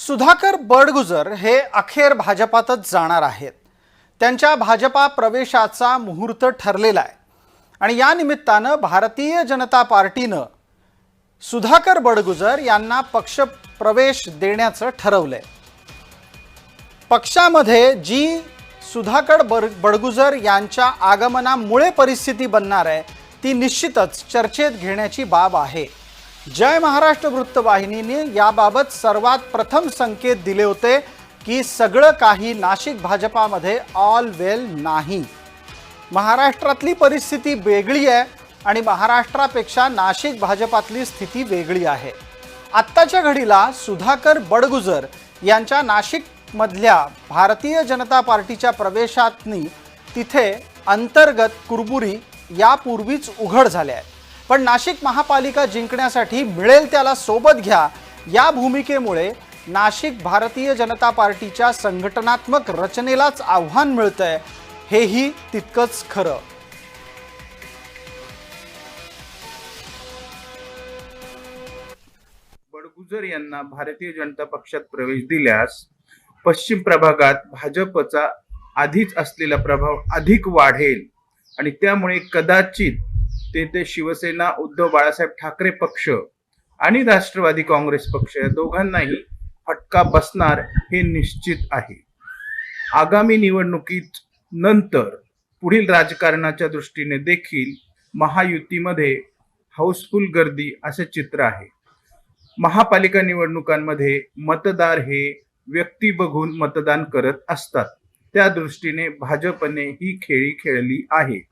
सुधाकर बडगुजर हे अखेर भाजपातच जाणार आहेत। त्यांच्या भाजपा प्रवेशाचा मुहूर्त ठरलेला आहे आणि या निमित्तानं भारतीय जनता पार्टीनं सुधाकर बडगुजर यांना पक्ष प्रवेश देण्याचं ठरवलंय। पक्षामध्ये जी सुधाकर बडगुजर यांच्या आगमनामुळे परिस्थिती बनणार आहे ती निश्चितच चर्चेत घेण्याची बाब आहे। जय महाराष्ट्र वृत्तवाहिनीने याबाबत सर्वात प्रथम संकेत दिले होते की सगळं काही नाशिक भाजपामध्ये ऑल वेल नाही। महाराष्ट्रातली परिस्थिती वेगळी आहे आणि महाराष्ट्रापेक्षा नाशिक भाजपातली स्थिती वेगळी आहे। आत्ताच्या घडीला सुधाकर बडगुजर यांच्या नाशिक मधल्या भारतीय जनता पार्टीच्या प्रवेशातनी तिथे अंतर्गत कुरबुरी यापूर्वीच उघड झाल्या आहेत। पण नाशिक महापालिका जिंकण्यासाठी मिळेल त्याला सोबत घ्या या भूमिकेमुळे नाशिक भारतीय जनता पार्टीच्या संघटनात्मक रचनेलाच आव्हान मिळतंय, हेही तितकंच खरं। बडगुजर यांना भारतीय जनता पक्षात प्रवेश दिल्यास पश्चिम प्रभागात भाजपचा आधीच असलेला प्रभाव अधिक वाढेल आणि त्यामुळे कदाचित ते शिवसेना उद्धव बाळासाहेब ठाकरे पक्ष आणि राष्ट्रवादी काँग्रेस पक्ष या दोघांनाही फटका बसणार हे निश्चित आहे। आगामी निवडणुकीत नंतर पुढील राजकारणाच्या दृष्टीने देखील महायुतीमध्ये हाऊसफुल गर्दी असे चित्र आहे। महापालिका निवडणुकांमध्ये मतदार हे व्यक्ती बघून मतदान करत असतात, त्या दृष्टीने भाजपने ही खेळी खेळली आहे।